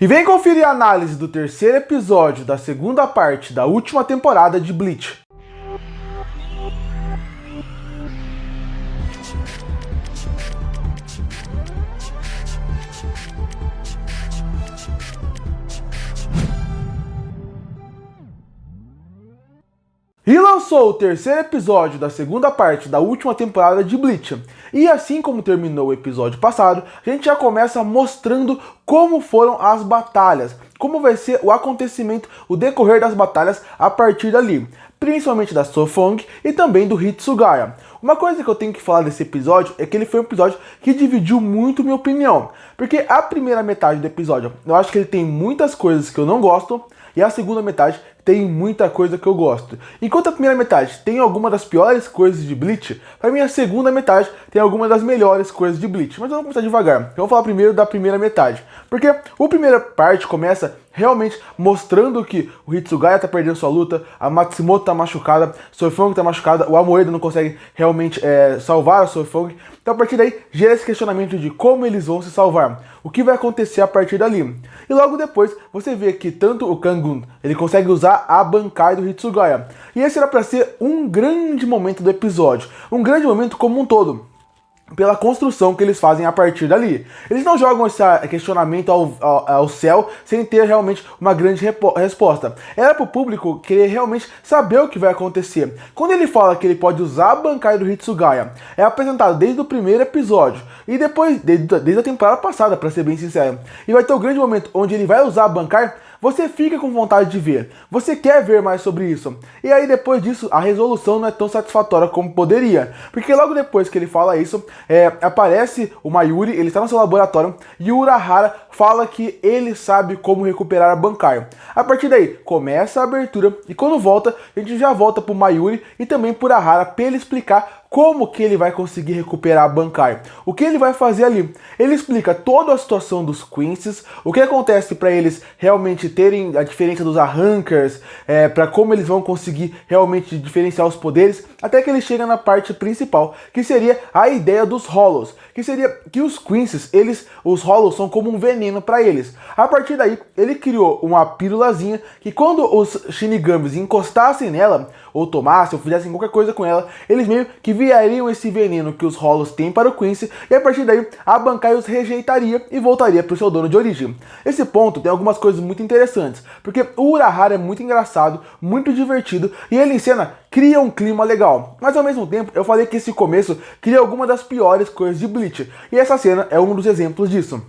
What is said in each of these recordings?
E vem conferir a análise do terceiro episódio da segunda parte da última temporada de Bleach. E lançou o terceiro episódio da segunda parte da última temporada de Bleach. E assim como terminou o episódio passado, a gente já começa mostrando como foram as batalhas, como vai ser o acontecimento, o decorrer das batalhas a partir dali, principalmente da Sofong e também do Hitsugaya. Uma coisa que eu tenho que falar desse episódio é que ele foi um episódio que dividiu muito minha opinião, porque a primeira metade do episódio eu acho que ele tem muitas coisas que eu não gosto, e a segunda metade tem muita coisa que eu gosto. Enquanto a primeira metade tem algumas das piores coisas de Bleach, para mim a segunda metade tem algumas das melhores coisas de Bleach. Mas eu vou começar devagar. Eu vou falar primeiro da primeira metade. Porque a primeira parte começa realmente mostrando que o Hitsugaya tá perdendo sua luta, a Matsumoto tá machucada, Sofong tá machucada, o Amoedo não consegue realmente salvar a Sofong. Então a partir daí gera esse questionamento de como eles vão se salvar, o que vai acontecer a partir dali. E logo depois você vê que tanto o Kangun, ele consegue usar a Bankai do Hitsugaya. E esse era para ser um grande momento do episódio, um grande momento como um todo, pela construção que eles fazem a partir dali. Eles não jogam esse questionamento ao céu sem ter realmente uma grande resposta. Era para o público querer realmente saber o que vai acontecer. Quando ele fala que ele pode usar a Bankai do Hitsugaya, é apresentado desde o primeiro episódio e depois, desde a temporada passada, para ser bem sincero. E vai ter o grande momento onde ele vai usar a Bankai. Você fica com vontade de ver, você quer ver mais sobre isso. E aí depois disso, a resolução não é tão satisfatória como poderia. Porque logo depois que ele fala isso, aparece o Mayuri, ele está no seu laboratório, e o Urahara fala que ele sabe como recuperar a Bankai. A partir daí, começa a abertura, e quando volta, a gente já volta pro Mayuri e também pro Urahara para ele explicar como que ele vai conseguir recuperar a Bankai. O que ele vai fazer ali? Ele explica toda a situação dos Quincy's, o que acontece para eles realmente terem a diferença dos Arrankers, para como eles vão conseguir realmente diferenciar os poderes, até que ele chega na parte principal, que seria a ideia dos Hollows, que seria que os Quincy's, os Hollows são como um veneno para eles. A partir daí, ele criou uma pílulazinha que quando os Shinigamis encostassem nela, ou tomassem, ou fizessem qualquer coisa com ela, eles meio que viariam esse veneno que os Hollows têm para o Quincy, e a partir daí a Bankai os rejeitaria e voltaria para o seu dono de origem. Esse ponto tem algumas coisas muito interessantes, porque o Urahara é muito engraçado, muito divertido, e ele em cena cria um clima legal. Mas ao mesmo tempo, eu falei que esse começo cria algumas das piores coisas de Bleach, e essa cena é um dos exemplos disso.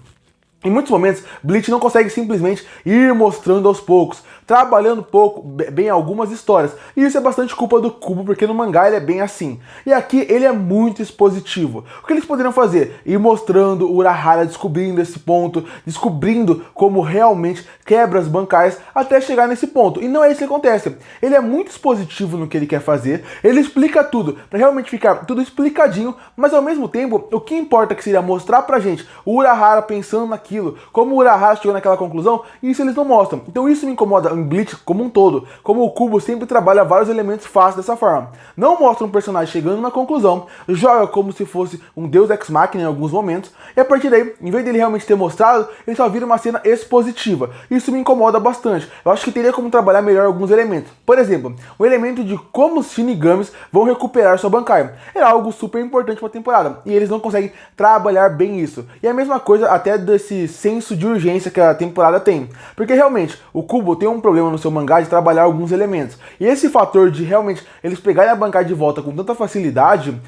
Em muitos momentos, Bleach não consegue simplesmente ir mostrando aos poucos, trabalhando pouco, bem algumas histórias. E isso é bastante culpa do Kubo, porque no mangá ele é bem assim. E aqui ele é muito expositivo. O que eles poderiam fazer? Ir mostrando o Urahara descobrindo esse ponto, descobrindo como realmente quebra as Bankais até chegar nesse ponto. E não é isso que acontece. Ele é muito expositivo no que ele quer fazer, ele explica tudo, para realmente ficar tudo explicadinho, mas ao mesmo tempo, o que importa que seria mostrar pra gente o Urahara pensando naquilo, como o Urahara chegou naquela conclusão, isso eles não mostram. Então isso me incomoda em Bleach como um todo, como o Kubo sempre trabalha vários elementos fáceis dessa forma. Não mostra um personagem chegando numa conclusão, joga como se fosse um deus ex machina em alguns momentos, e a partir daí, em vez dele realmente ter mostrado, ele só vira uma cena expositiva. Isso me incomoda bastante. Eu acho que teria como trabalhar melhor alguns elementos. Por exemplo, o elemento de como os Shinigamis vão recuperar sua Bankai. É algo super importante para a temporada, e eles não conseguem trabalhar bem isso. E a mesma coisa até desse senso de urgência que a temporada tem. Porque realmente, o Kubo tem um problema no seu mangá de trabalhar alguns elementos. E esse fator de realmente eles pegarem a Bankai de volta com tanta facilidade,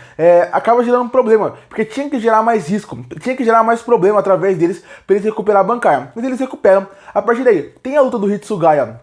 acaba gerando um problema. Porque tinha que gerar mais risco, tinha que gerar mais problema através deles para eles recuperar a Bankai. Mas eles recuperam. A partir daí, tem a luta do Hitsugaya.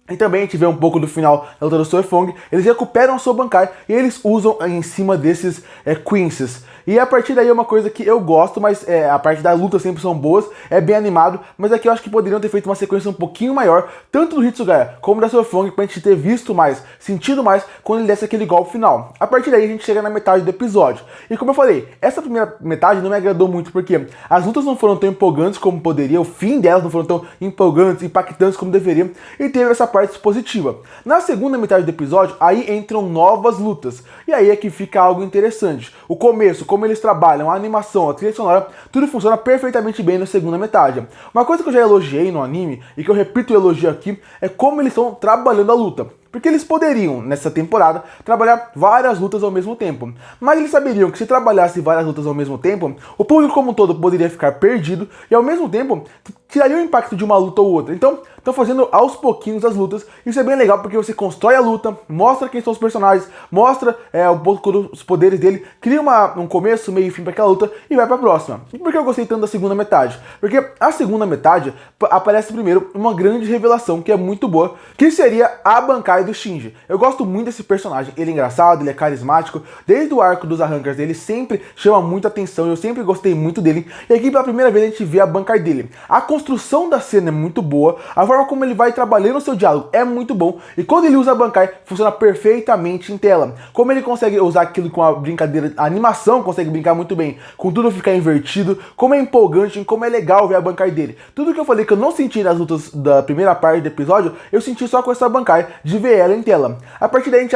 E também a gente vê um pouco do final da luta do Sofong. Eles recuperam a sua Bankai e eles usam em cima desses Quincy's. E a partir daí é uma coisa que eu gosto, mas a parte da luta sempre são boas, é bem animado, mas aqui eu acho que poderiam ter feito uma sequência um pouquinho maior, tanto do Hitsugaya como da Sofong, pra gente ter visto mais, sentido mais, quando ele desse aquele golpe final. A partir daí a gente chega na metade do episódio. E como eu falei, essa primeira metade não me agradou muito, porque as lutas não foram tão empolgantes como poderia, o fim delas não foram tão empolgantes, impactantes como deveriam, e teve essa parte parte positiva. Na segunda metade do episódio, aí entram novas lutas. E aí é que fica algo interessante. O começo, como eles trabalham, a animação, a trilha sonora, tudo funciona perfeitamente bem na segunda metade. Uma coisa que eu já elogiei no anime, e que eu repito o elogio aqui, é como eles estão trabalhando a luta. Porque eles poderiam, nessa temporada, trabalhar várias lutas ao mesmo tempo. Mas eles saberiam que se trabalhasse várias lutas ao mesmo tempo, o público como um todo poderia ficar perdido e ao mesmo tempo tiraria o impacto de uma luta ou outra. Então, estão fazendo aos pouquinhos as lutas. Isso é bem legal porque você constrói a luta, mostra quem são os personagens, mostra um pouco dos poderes dele, cria um começo, meio e fim para aquela luta e vai para a próxima. E por que eu gostei tanto da segunda metade? Porque a segunda metade aparece primeiro uma grande revelação que é muito boa, que seria a Bankai do Shinji. Eu gosto muito desse personagem, ele é engraçado, ele é carismático, desde o arco dos Arrancars ele sempre chama muita atenção, eu sempre gostei muito dele, e aqui pela primeira vez a gente vê a Bankai dele. A construção da cena é muito boa, a forma como ele vai trabalhando o seu diálogo é muito bom, e quando ele usa a Bankai, funciona perfeitamente em tela. Como ele consegue usar aquilo com a brincadeira, a animação consegue brincar muito bem, com tudo ficar invertido, como é empolgante, como é legal ver a Bankai dele. Tudo que eu falei que eu não senti nas lutas da primeira parte do episódio, eu senti só com essa Bankai, de ver ela em tela. A partir daí a gente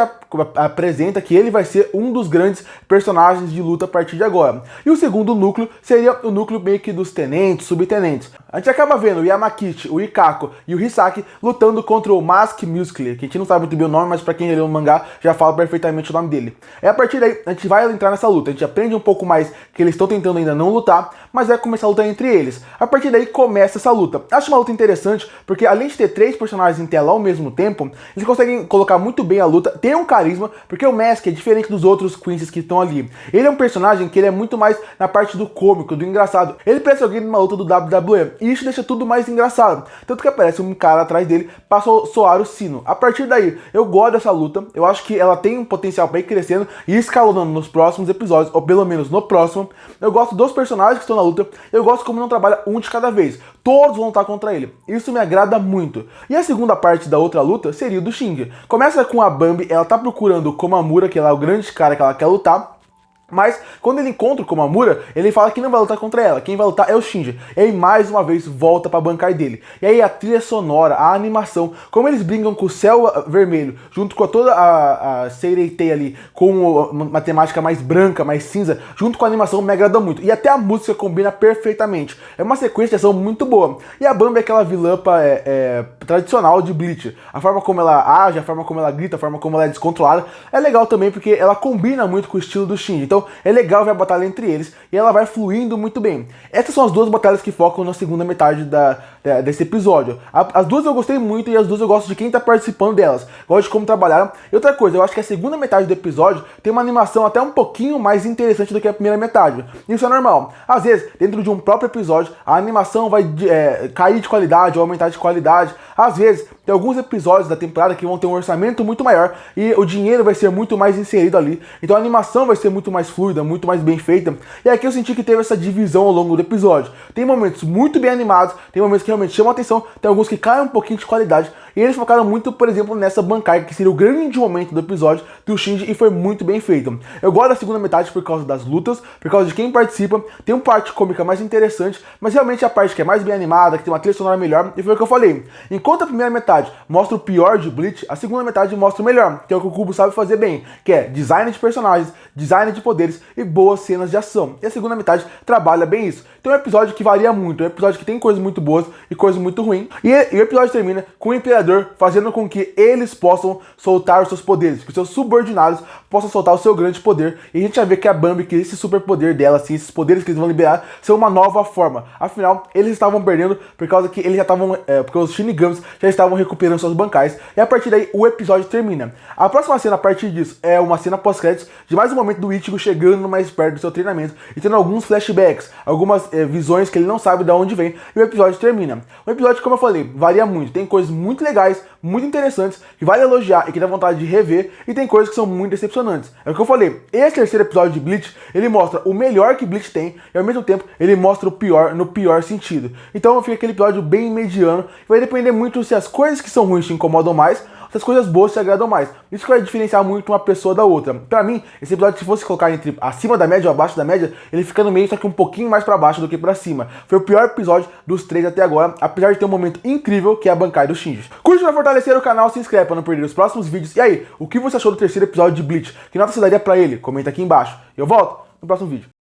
apresenta que ele vai ser um dos grandes personagens de luta a partir de agora. E o segundo núcleo seria o núcleo meio que dos tenentes, subtenentes. A gente acaba vendo o Yamakichi, o Ikako e o Hisaki lutando contra o Mask Muscler, que a gente não sabe muito bem o nome, mas pra quem leu o mangá já fala perfeitamente o nome dele. E a partir daí a gente vai entrar nessa luta, a gente aprende um pouco mais que eles estão tentando ainda não lutar, mas vai começar a luta entre eles. A partir daí começa essa luta. Acho uma luta interessante, porque além de ter 3 personagens em tela ao mesmo tempo, eles conseguem colocar muito bem a luta, tem um carisma, porque o Mask é diferente dos outros Quincy's que estão ali. Ele é um personagem que ele é muito mais na parte do cômico, do engraçado. Ele parece alguém numa luta do WWE, e isso deixa tudo mais engraçado. Tanto que aparece um cara atrás dele para soar o sino. A partir daí, eu gosto dessa luta, eu acho que ela tem um potencial para ir crescendo e escalonando nos próximos episódios, ou pelo menos no próximo. Eu gosto dos personagens que estão na luta, eu gosto como não trabalha um de cada vez. Todos vão lutar contra ele. Isso me agrada muito. E a segunda parte da outra luta seria o do Shinji. Começa com a Bambi, ela tá procurando o Komamura, que ela é o grande cara que ela quer lutar. Mas, quando ele encontra o Komamura, ele fala que não vai lutar contra ela, quem vai lutar é o Shinji. E aí, mais uma vez, volta pra Bankai dele. E aí, a trilha sonora, a animação, como eles brincam com o céu vermelho, junto com toda a Seireitei ali, com uma temática mais branca, mais cinza, junto com a animação, me agrada muito. E até a música combina perfeitamente. É uma sequência de ação muito boa. E a Bambi é aquela vilã tradicional de Bleach. A forma como ela age, a forma como ela grita, a forma como ela é descontrolada, é legal também, porque ela combina muito com o estilo do Shinji. Então, é legal ver a batalha entre eles e ela vai fluindo muito bem. Essas são as duas batalhas que focam na segunda metade desse episódio. As duas eu gostei muito e as duas eu gosto de quem tá participando delas. Gosto de como trabalharam. E outra coisa, eu acho que a segunda metade do episódio tem uma animação até um pouquinho mais interessante do que a primeira metade. Isso é normal. Às vezes, dentro de um próprio episódio, a animação vai cair de qualidade ou aumentar de qualidade. Às vezes, tem alguns episódios da temporada que vão ter um orçamento muito maior e o dinheiro vai ser muito mais inserido ali. Então a animação vai ser muito mais fluida, muito mais bem feita. E aqui eu senti que teve essa divisão ao longo do episódio. Tem momentos muito bem animados, tem momentos que realmente chamam a atenção, tem alguns que caem um pouquinho de qualidade. E eles focaram muito, por exemplo, nessa Bankai, que seria o grande momento do episódio do Shinji, e foi muito bem feito. Eu gosto da segunda metade por causa das lutas, por causa de quem participa, tem uma parte cômica mais interessante, mas realmente a parte que é mais bem animada, que tem uma trilha sonora melhor, e foi o que eu falei. Enquanto a primeira metade mostra o pior de Bleach, a segunda metade mostra o melhor, que é o que o Kubo sabe fazer bem, que é design de personagens, design de poderes e boas cenas de ação. E a segunda metade trabalha bem isso. Então é um episódio que varia muito, é um episódio que tem coisas muito boas e coisas muito ruins. E o episódio termina com o Imperador fazendo com que eles possam soltar os seus poderes, que os seus subordinados possam soltar o seu grande poder. E a gente vai ver que a Bambi, que esse superpoder dela, assim, esses poderes que eles vão liberar, são uma nova forma. Afinal, eles estavam perdendo por causa que eles já estavam, porque os Shinigamis já estavam recuperando suas bancais. E a partir daí o episódio termina. A próxima cena a partir disso é uma cena pós-créditos de mais um momento do Ichigo chegando mais perto do seu treinamento e tendo alguns flashbacks, algumas visões que ele não sabe de onde vem, e o episódio termina. O episódio, como eu falei, varia muito, tem coisas muito legais, muito interessantes, que vale elogiar e que dá vontade de rever, e tem coisas que são muito decepcionantes. É o que eu falei, esse terceiro episódio de Bleach, ele mostra o melhor que Bleach tem, e ao mesmo tempo ele mostra o pior no pior sentido. Então fica aquele episódio bem mediano, vai depender muito se as coisas que são ruins te incomodam mais, se as coisas boas te agradam mais. Isso que vai diferenciar muito uma pessoa da outra. Pra mim, esse episódio, se fosse colocar entre acima da média ou abaixo da média, ele fica no meio, só que um pouquinho mais pra baixo do que pra cima. Foi o pior episódio dos 3 até agora, apesar de ter um momento incrível, que é a bancada dos Shinji. Curte pra fortalecer o canal, se inscreve pra não perder os próximos vídeos. E aí, o que você achou do terceiro episódio de Bleach? Que nota você daria pra ele? Comenta aqui embaixo. Eu volto no próximo vídeo.